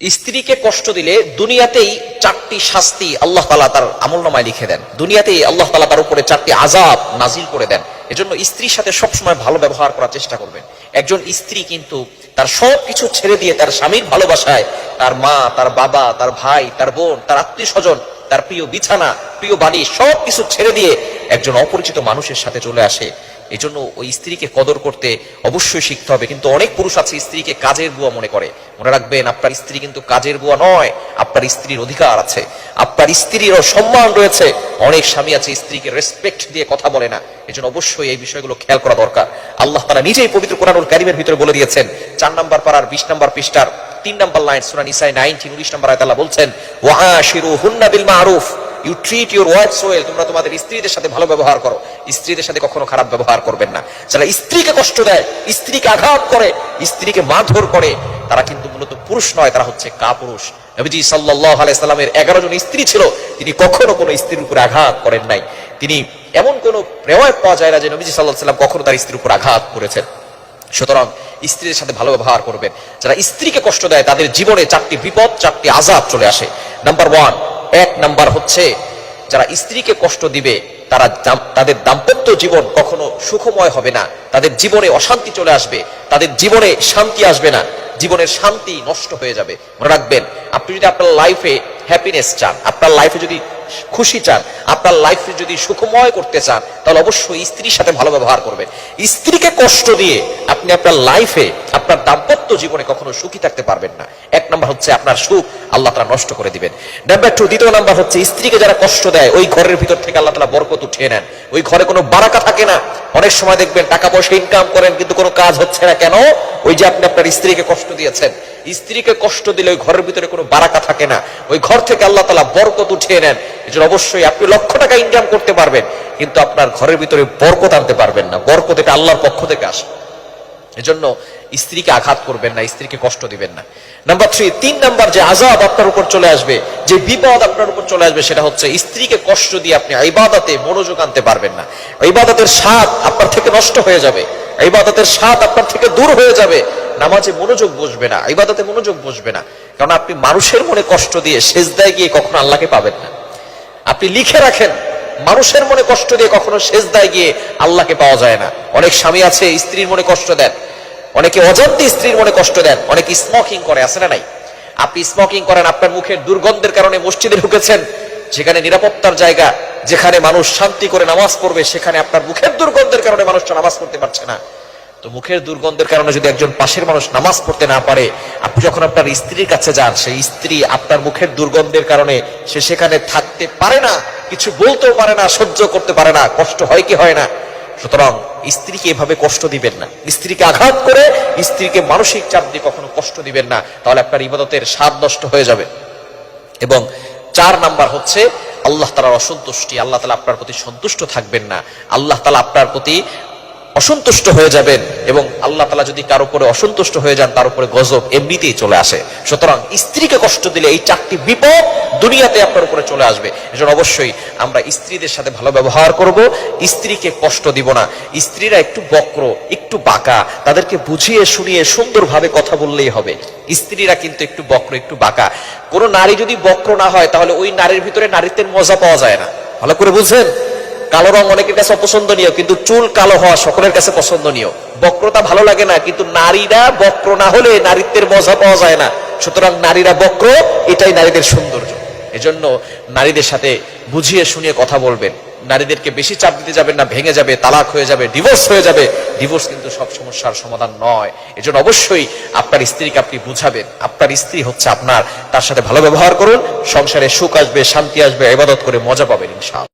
স্ত্রীকে কষ্ট দিলে দুনিয়াতেই 4টি শাস্তি আল্লাহ তাআলা তার আমলনামায় লিখে দেন। দুনিয়াতেই আল্লাহ তাআলা তার উপরে 4টি আযাব নাজিল করে দেন। এজন্য স্ত্রীর সাথে সবসময় ভালো ব্যবহার করার চেষ্টা করবেন। একজন স্ত্রী কিন্তু তার সবকিছু ছেড়ে দিয়ে তার স্বামীর ভালোবাসায়, তার মা, তার বাবা, তার ভাই, তার বোন, তার আত্মীয় স্বজন, তার প্রিয় বিছানা, প্রিয় বাড়ি সবকিছু ছেড়ে দিয়ে একজন অপরিচিত মানুষের সাথে চলে আসে। এই জন্য ওই স্ত্রীকে কদর করতে অবশ্যই শিখতে হবে। কিন্তু অনেক পুরুষ আছে স্ত্রীকে কাজের বুয়া মনে করে। মনে রাখবেন, আপনার স্ত্রী কিন্তু কাজের বুয়া নয়। আপনার স্ত্রীর অধিকার আছে, আপনার স্ত্রীরও সম্মান রয়েছে। অনেক স্বামী আছে স্ত্রীকে রেসপেক্ট দিয়ে কথা বলে না। এই জন্য অবশ্যই এই বিষয়গুলো খেয়াল করা দরকার। আল্লাহ তাআলা নিজেই পবিত্র কোরআনুল কারীমের ভিতরে বলে দিয়েছেন, 4 নম্বর পারার 20 নম্বর পৃষ্ঠার 3 নম্বর লাইন, সূরা নিসায় 19 নম্বর আয়াতে আল্লাহ বলছেন, ওয়াআশিরুহুন্না বিল মারুফ, you treat your wives well. তোমরা তোমাদের স্ত্রীদের সাথে ভালো ব্যবহার করো, স্ত্রীদের সাথে কখনো খারাপ ব্যবহার করবেন না। যারা স্ত্রীকে কষ্ট দেয়, স্ত্রীকে আঘাত করে, স্ত্রীকে মারধর করে, তারা কিন্তু মূলত পুরুষ নয়, তারা হচ্ছে কাপুরুষ। নবীজি সাল্লাল্লাহু আলাইহি সাল্লামের 11 জন স্ত্রী ছিল, তিনি কখনো কোনো স্ত্রীর উপরে আঘাত করেন নাই। তিনি এমন কোনো রিওয়ায়াত পাওয়া যায় না যে নবীজি সাল্লাল্লাহু আলাইহি সাল্লাম কখনো তার স্ত্রীর উপর আঘাত করেছেন। সুতরাং স্ত্রীদের সাথে ভালো ব্যবহার করবেন। যারা স্ত্রীকে কষ্ট দেয় তাদের জীবনে 4টি বিপদ, 4টি আযাব চলে আসে। নাম্বার 1 নাম্বার হচ্ছে, যারা স্ত্রীকে কষ্ট দিবে তাদের দাম্পত্য জীবন কখনো সুখময় হবে না। তাদের জীবনে অশান্তি চলে আসবে, তাদের জীবনে শান্তি আসবে না, জীবনের শান্তি নষ্ট হয়ে যাবে। মনে রাখবেন, আপনি যদি আপনার লাইফে হ্যাপিনেস চান, আপনার লাইফে যদি খুশি চান, আপনার লাইফে যদি সুখময় করতে চান, তাহলে অবশ্যই স্ত্রীর সাথে ভালো ব্যবহার করবেন। স্ত্রীকে কষ্ট দিয়ে আপনি আপনার লাইফে, আপনার দাম্পত্য জীবনে কখনো সুখী থাকতে পারবেন না। 1 নাম্বার হচ্ছে আপনার সুখ আল্লাহ তাআলা নষ্ট করে দিবেন। নাম্বার 2, দ্বিতীয় নাম্বার হচ্ছে, স্ত্রীকে যারা কষ্ট দেয় ওই ঘরের ভিতর থেকে আল্লাহ তাআলা বরকত উঠিয়ে নেন। ওই ঘরে কোনো বারাকা থাকে না। অনেক সময় দেখবেন টাকা পয়সা ইনকাম করেন কিন্তু কোনো কাজ হচ্ছে না। কেন? ওই যে আপনি আপনার স্ত্রীকে কষ্ট দিয়েছেন। স্ত্রীকে কষ্ট দিলে ওই ঘরের ভিতরে কোনো বারাকা থাকে না, ওই ঘর থেকে আল্লাহ তাআলা বরকত উঠিয়ে নেন। এজন্য অবশ্যই আপনি লক্ষ টাকা ইনকাম করতে পারবেন, কিন্তু আপনার ঘরের ভিতরে বরকত আনতে পারবেন না। বরকত এটা আল্লাহর পক্ষ থেকে আসে। এজন্য স্ত্রীকে আঘাত করবেন না, স্ত্রীকে কষ্ট দিবেন না। নাম্বার 3 নাম্বার যে আযাব আপনার উপর চলে আসবে, যে বিপদ আপনার উপর চলে আসবে, সেটা হচ্ছে স্ত্রীকে কষ্ট দিয়ে আপনি ইবাদতে মনোযোগ আনতে পারবেন না। ইবাদতের স্বাদ আপনার থেকে নষ্ট হয়ে যাবে, ইবাদতের স্বাদ আপনার থেকে দূর হয়ে যাবে। নামাজে মনোযোগ বসবে না, ইবাদতে মনোযোগ বসবে না। কারণ আপনি মানুষের মনে কষ্ট দিয়ে সেজদায় গিয়ে কখনো আল্লাহকে পাবেন না। আপনি লিখে রাখেন, মানুষের মনে কষ্ট দিয়ে কখনো সেজদায় গিয়ে আল্লাহকে পাওয়া যায় না। অনেক স্বামী আছে স্ত্রীর মনে কষ্ট দেন, অনেকে অজান্তে স্ত্রীর মনে কষ্ট দেন, অনেকে স্মোকিং করে, আছে না নাই? আপনি স্মোকিং করেন, আপনার মুখের দুর্গন্ধের কারণে মসজিদে ঢুকেছেন, যেখানে নিরাপত্তার জায়গা, যেখানে মানুষ শান্তি করে নামাজ পড়বে, সেখানে আপনার মুখের দুর্গন্ধের কারণে মানুষটা নামাজ পড়তে পারছে না। তো মুখের দুর্গন্ধের কারণে যদি একজন পাশের মানুষ নামাজ পড়তে না পারে, আপনি যখন আপনার স্ত্রীর কাছে যান, সেই স্ত্রী আপনার মুখের দুর্গন্ধের কারণে সে সেখানে থাকতে পারে না, কিছু বলতেও পারে না, সহ্য করতে পারে না, কষ্ট হয় কি হয় না? সুতরাং স্ত্রীকে এভাবে কষ্ট দিবেন না। স্ত্রীকে আঘাত করে, স্ত্রীকে মানসিক চাপ দিয়ে কখনো কষ্ট দিবেন না, তাহলে আপনার ইবাদতের স্বাদ নষ্ট হয়ে যাবে। এবং 4 নাম্বার হচ্ছে আল্লাহ তাআলার অসন্তুষ্টি। আল্লাহ তাআলা আপনার প্রতি সন্তুষ্ট থাকবেন না, আল্লাহ তাআলা আপনার প্রতি অসন্তুষ্ট হয়ে যাবেন। এবং আল্লাহ তাআলা যদি কারো উপরে অসন্তুষ্ট হয়ে যান, তার উপরে গজব এমনিতেই চলে আসে। সুতরাং স্ত্রীকে কষ্ট দিলে এই 4টি বিপদ দুনিয়াতে আপনার উপরে চলে আসবে। এজন্য অবশ্যই আমরা স্ত্রীদের সাথে ভালো ব্যবহার করব, স্ত্রীকে কষ্ট দিব না। স্ত্রীরা একটু বক্র, একটু বাঁকা, তাদেরকে বুঝিয়ে শুনিয়ে সুন্দরভাবে কথা বললেই হবে। স্ত্রীরা কিন্তু একটু বক্র, একটু বাঁকা। কোন নারী যদি বক্র না হয়, তাহলে ওই নারীর ভিতরে নারীত্বের মজা পাওয়া যায় না। ভালো করে বুঝছেন? কালো রং অনেকের কাছে অপছন্দনীয়, কিন্তু চুল কালো হওয়া সকলের কাছে পছন্দনীয়। বক্রতা ভালো লাগে না, কিন্তু নারীরা বক্র না হলে নারীত্বের মজা পাওয়া যায় না। সুতরাং নারীরা বক্র, এটাই নারীদের সৌন্দর্য। এজন্য নারীদের সাথে বুঝিয়ে শুনিয়ে কথা বলবেন। নারীদেরকে বেশি চাপ দিতে যাবেন না, ভেঙে যাবে, তালাক হয়ে যাবে, ডিভোর্স হয়ে যাবে। ডিভোর্স কিন্তু সব সমস্যার সমাধান নয়। এজন্য অবশ্যই আপনার স্ত্রীকে আপনি বুঝাবেন, আপনার স্ত্রী হচ্ছে আপনার, তার সাথে ভালো ব্যবহার করুন, সংসারে সুখ আসবে, শান্তি আসবে, ইবাদত করে মজা পাবেন ইনশাআল্লাহ।